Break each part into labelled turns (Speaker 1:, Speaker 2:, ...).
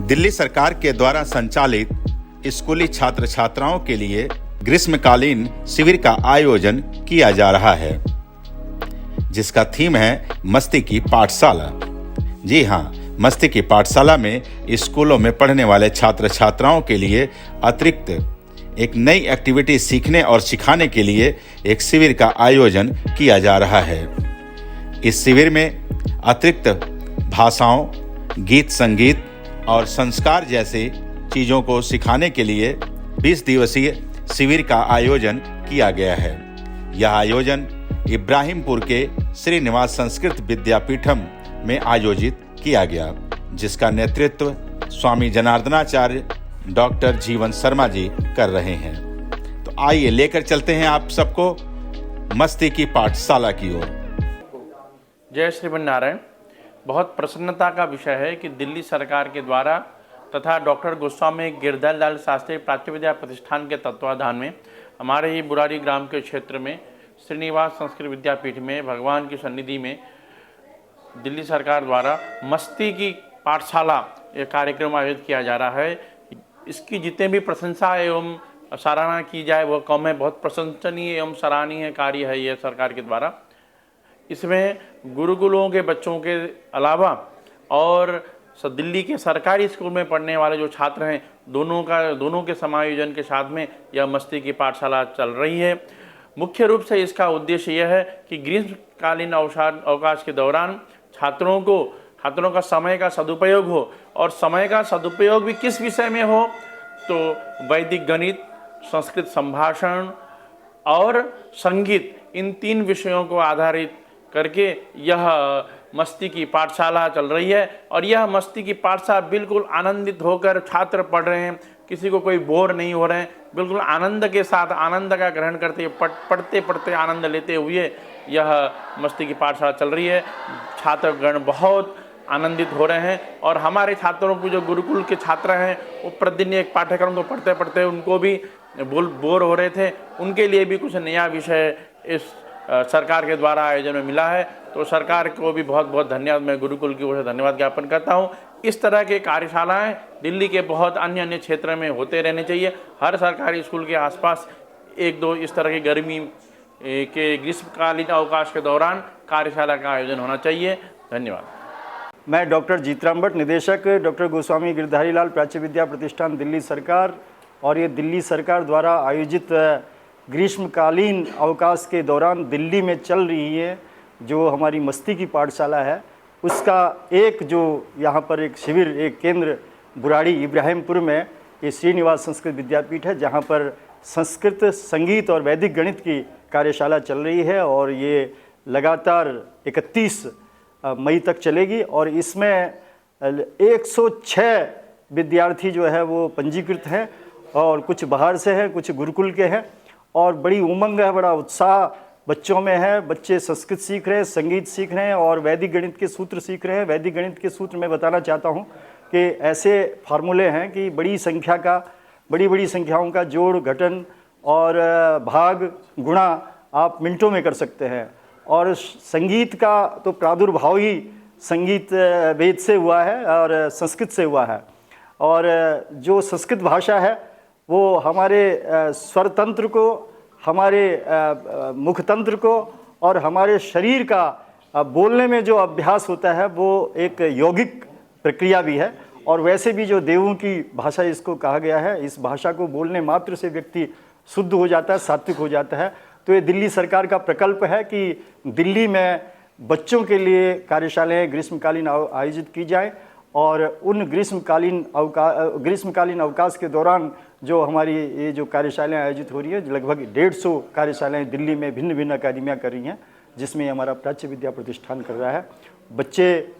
Speaker 1: दिल्ली सरकार के द्वारा संचालित स्कूली छात्र छात्राओं के लिए ग्रीष्मकालीन शिविर का आयोजन किया जा रहा है, जिसका थीम है मस्ती की पाठशाला। जी हाँ, मस्ती की पाठशाला में स्कूलों में पढ़ने वाले छात्र छात्राओं के लिए अतिरिक्त एक नई एक्टिविटी सीखने और सिखाने के लिए एक शिविर का आयोजन किया जा रहा है। इस शिविर में अतिरिक्त भाषाओं, गीत संगीत और संस्कार जैसे चीज़ों को सिखाने के लिए 20 दिवसीय शिविर का आयोजन किया गया है। यह आयोजन इब्राहिमपुर के श्रीनिवास संस्कृत विद्यापीठम में आयोजित किया गया, जिसका नेतृत्व स्वामी जनार्दनाचार्य डॉक्टर जीवन शर्मा जी कर रहे हैं। तो आइए लेकर चलते हैं आप सबको मस्ती की पाठशाला की ओर।
Speaker 2: जय श्रीमन्नारायण। बहुत प्रसन्नता का विषय है कि दिल्ली सरकार के द्वारा तथा डॉक्टर गोस्वामी गिरधर लाल शास्त्री प्राच्य विद्या प्रतिष्ठान के तत्वाधान में हमारे ही बुराड़ी ग्राम के क्षेत्र में श्रीनिवास संस्कृत विद्यापीठ में भगवान की सन्निधि में दिल्ली सरकार द्वारा मस्ती की पाठशाला ये कार्यक्रम आयोजित किया जा रहा है। इसकी जितने भी प्रशंसा एवं सराहना की जाए वह कम है। बहुत प्रशंसनीय एवं सराहनीय कार्य है यह सरकार के द्वारा। इसमें गुरुकुलों के बच्चों के अलावा और दिल्ली के सरकारी स्कूल में पढ़ने वाले जो छात्र हैं दोनों के समायोजन के साथ में यह मस्ती की पाठशाला चल रही है। मुख्य रूप से इसका उद्देश्य यह है कि ग्रीष्मकालीन अवकाश के दौरान छात्रों का समय का सदुपयोग हो, और समय का सदुपयोग भी किस विषय में हो तो वैदिक गणित, संस्कृत संभाषण और संगीत, इन 3 विषयों को आधारित करके यह मस्ती की पाठशाला चल रही है। और यह मस्ती की पाठशाला बिल्कुल आनंदित होकर छात्र पढ़ रहे हैं, किसी को कोई बोर नहीं हो रहे हैं, बिल्कुल आनंद के साथ आनंद का ग्रहण करते पढ़ते पढ़ते आनंद लेते हुए यह मस्ती की पाठशाला चल रही है। छात्रगण बहुत आनंदित हो रहे हैं, और हमारे छात्रों को जो गुरुकुल के छात्र हैं वो प्रतिदिन एक पाठ्यक्रम को पढ़ते पढ़ते उनको भी बोर हो रहे थे, उनके लिए भी कुछ नया विषय इस सरकार के द्वारा आयोजन में मिला है। तो सरकार को भी बहुत बहुत धन्यवाद, मैं गुरुकुल की ओर से धन्यवाद ज्ञापन करता हूँ। इस तरह के कार्यशालाएं दिल्ली के बहुत अन्य क्षेत्र में होते रहने चाहिए। हर सरकारी स्कूल के आसपास 1-2 इस तरह की गर्मी के ग्रीष्मकालीन अवकाश के दौरान कार्यशाला का आयोजन होना चाहिए। धन्यवाद।
Speaker 3: मैं डॉक्टर जीतराम भट्ट, निदेशक डॉक्टर गोस्वामी गिरधारी लाल प्राच्य विद्या प्रतिष्ठान दिल्ली सरकार, और ये दिल्ली सरकार द्वारा आयोजित ग्रीष्मकालीन अवकाश के दौरान दिल्ली में चल रही है जो हमारी मस्ती की पाठशाला है, उसका एक जो यहाँ पर एक शिविर, एक केंद्र बुराड़ी इब्राहिमपुर में ये श्रीनिवास संस्कृत विद्यापीठ है, जहाँ पर संस्कृत, संगीत और वैदिक गणित की कार्यशाला चल रही है, और ये लगातार 31 मई तक चलेगी। और इसमें 106 विद्यार्थी जो है वो पंजीकृत हैं, और कुछ बाहर से हैं, कुछ गुरुकुल के हैं, और बड़ी उमंग है, बड़ा उत्साह बच्चों में है। बच्चे संस्कृत सीख रहे हैं, संगीत सीख रहे हैं और वैदिक गणित के सूत्र सीख रहे हैं। वैदिक गणित के सूत्र मैं बताना चाहता हूँ कि ऐसे फार्मूले हैं कि बड़ी बड़ी संख्याओं का जोड़, घटन और भाग, गुणा आप मिनटों में कर सकते हैं। और संगीत का तो प्रादुर्भाव ही संगीत वेद से हुआ है और संस्कृत से हुआ है, और जो संस्कृत भाषा है वो हमारे स्वर तंत्र को, हमारे मुख तंत्र को और हमारे शरीर का बोलने में जो अभ्यास होता है वो एक यौगिक प्रक्रिया भी है। और वैसे भी जो देवों की भाषा इसको कहा गया है, इस भाषा को बोलने मात्र से व्यक्ति शुद्ध हो जाता है, सात्विक हो जाता है। तो ये दिल्ली सरकार का प्रकल्प है कि दिल्ली में बच्चों के लिए कार्यशालाएँ ग्रीष्मकालीन आयोजित की जाए, और उन ग्रीष्मकालीन अवकाश के दौरान जो हमारी ये जो कार्यशालाएँ आयोजित हो रही है, लगभग 150 कार्यशालाएँ दिल्ली में भिन्न भिन्न अकादमियाँ कर रही हैं, जिसमें हमारा प्राच्य विद्या प्रतिष्ठान कर रहा है। बच्चे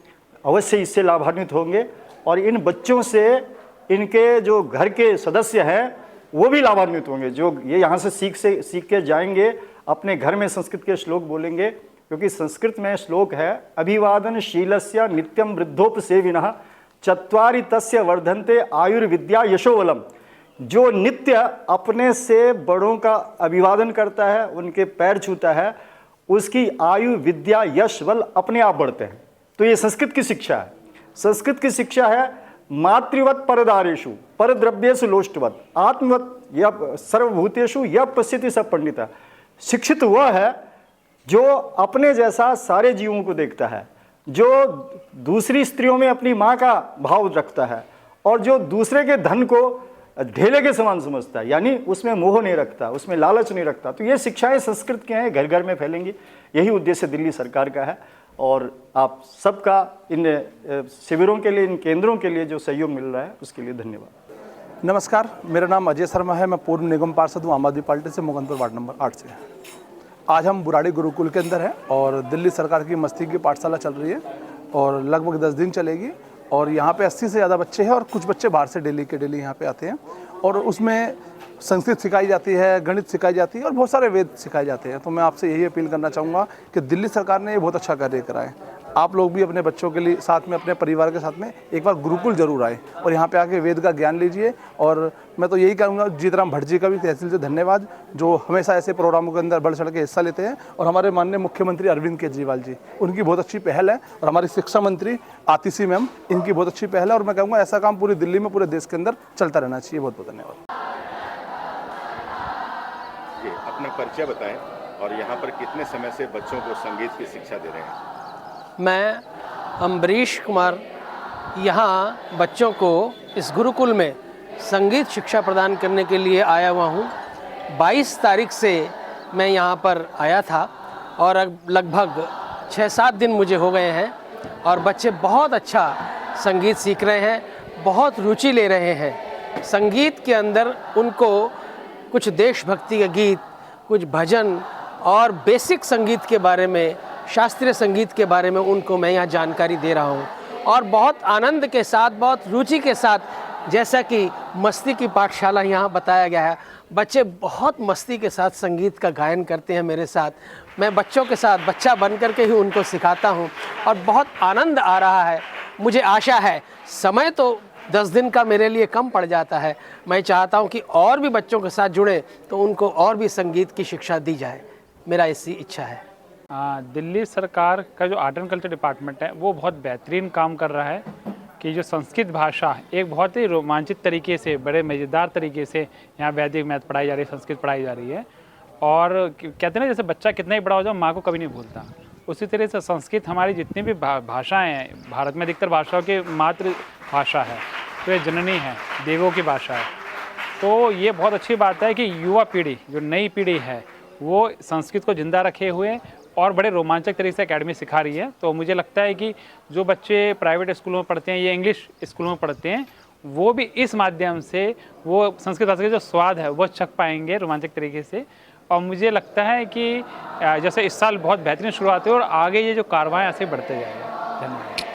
Speaker 3: अवश्य इससे लाभान्वित होंगे, और इन बच्चों से इनके जो घर के सदस्य हैं वो भी लाभान्वित होंगे। जो ये यहाँ से सीख के जाएंगे, अपने घर में संस्कृत के श्लोक बोलेंगे, क्योंकि संस्कृत में श्लोक है, अभिवादनशीलस्य नित्यम वृद्धोपसेविनः चत्वारि तस्य वर्धन्ते आयुर्विद्या यशोबलम। जो नित्य अपने से बड़ों का अभिवादन करता है, उनके पैर छूता है, उसकी आयु, विद्या, यश, बल अपने आप बढ़ते हैं। तो ये संस्कृत की शिक्षा है। संस्कृत की शिक्षा है मातृवत परदारेषु परद्रव्येषु लोष्टवत आत्मवत यह सर्वभूतेषु यह पश्यति स पंडित। शिक्षित वह है जो अपने जैसा सारे जीवों को देखता है, जो दूसरी स्त्रियों में अपनी माँ का भाव रखता है और जो दूसरे के धन को ढेले के समान समझता है, यानी उसमें मोह नहीं रखता, उसमें लालच नहीं रखता। तो ये शिक्षाएं संस्कृत के हैं, घर घर में फैलेंगी। यही उद्देश्य दिल्ली सरकार का है और आप सबका इन शिविरों के लिए, इन केंद्रों के लिए जो सहयोग मिल रहा है उसके लिए धन्यवाद।
Speaker 4: नमस्कार, मेरा नाम अजय शर्मा है। मैं पूर्व निगम पार्षद हूँ आम आदमी पार्टी से, मोगनपुर वार्ड नंबर 8 से। आज हम बुराड़ी गुरुकुल के अंदर हैं और दिल्ली सरकार की मस्ती की पाठशाला चल रही है और लगभग 10 दिन चलेगी और यहाँ पे 80 से ज़्यादा बच्चे हैं और कुछ बच्चे बाहर से डेली के डेली यहाँ पे आते हैं और उसमें संस्कृत सिखाई जाती है, गणित सिखाई जाती है और बहुत सारे वेद सिखाए जाते हैं। तो मैं आपसे यही अपील करना चाहूँगा कि दिल्ली सरकार ने ये बहुत अच्छा कार्य करा है। आप लोग भी अपने बच्चों के लिए साथ में, अपने परिवार के साथ में एक बार गुरुकुल जरूर आए और यहाँ पे आके वेद का ज्ञान लीजिए। और मैं तो यही कहूँगा जीतराम भट्ट जी का भी तहसील से धन्यवाद, जो हमेशा ऐसे प्रोग्रामों के अंदर बढ़ चढ़ के हिस्सा लेते हैं। और हमारे माननीय मुख्यमंत्री अरविंद केजरीवाल जी, उनकी बहुत अच्छी पहल है और हमारी शिक्षा मंत्री आतिशी मैम, इनकी बहुत अच्छी पहल है और मैं कहूँगा ऐसा काम पूरी दिल्ली में, पूरे देश के अंदर चलता रहना चाहिए। बहुत बहुत धन्यवाद।
Speaker 1: अपना परिचय बताएं और यहाँ पर कितने समय से बच्चों को संगीत की शिक्षा दे रहे हैं?
Speaker 5: मैं अम्बरीश कुमार यहाँ बच्चों को इस गुरुकुल में संगीत शिक्षा प्रदान करने के लिए आया हुआ हूँ। 22 तारीख से मैं यहाँ पर आया था और अब लगभग 6-7 दिन मुझे हो गए हैं और बच्चे बहुत अच्छा संगीत सीख रहे हैं, बहुत रुचि ले रहे हैं। संगीत के अंदर उनको कुछ देशभक्ति के गीत, कुछ भजन और बेसिक संगीत के बारे में, शास्त्रीय संगीत के बारे में उनको मैं यहाँ जानकारी दे रहा हूँ और बहुत आनंद के साथ, बहुत रुचि के साथ, जैसा कि मस्ती की पाठशाला यहाँ बताया गया है, बच्चे बहुत मस्ती के साथ संगीत का गायन करते हैं मेरे साथ। मैं बच्चों के साथ बच्चा बन कर के ही उनको सिखाता हूँ और बहुत आनंद आ रहा है। मुझे आशा है, समय तो 10 दिन का मेरे लिए कम पड़ जाता है, मैं चाहता हूँ कि और भी बच्चों के साथ जुड़े तो उनको और भी संगीत की शिक्षा दी जाए, मेरा ऐसी इच्छा है।
Speaker 6: दिल्ली सरकार का जो आर्ट एंड कल्चर डिपार्टमेंट है वो बहुत बेहतरीन काम कर रहा है कि जो संस्कृत भाषा एक बहुत ही रोमांचित तरीके से, बड़े मज़ेदार तरीके से यहाँ वैदिक मैथ पढ़ाई जा रही है, संस्कृत पढ़ाई जा रही है। और कहते हैं ना, जैसे बच्चा कितना ही बड़ा हो जाए माँ को कभी नहीं भूलता, उसी तरह से संस्कृत हमारी जितनी भी भाषाएँ हैं, भारत में अधिकतर भाषाओं की मातृ भाषा है, तो ये जननी है, देवों की भाषा है। तो ये बहुत अच्छी बात है कि युवा पीढ़ी, जो नई पीढ़ी है, वो संस्कृत को जिंदा रखे हुए और बड़े रोमांचक तरीके से एकेडमी सिखा रही है। तो मुझे लगता है कि जो बच्चे प्राइवेट स्कूलों में पढ़ते हैं या इंग्लिश स्कूलों में पढ़ते हैं, वो भी इस माध्यम से वो संस्कृत भाषा का जो स्वाद है वो चख पाएंगे रोमांचक तरीके से। और मुझे लगता है कि जैसे इस साल बहुत बेहतरीन शुरुआत है और आगे ये जो कारवां ऐसे बढ़ते जाएगा। धन्यवाद।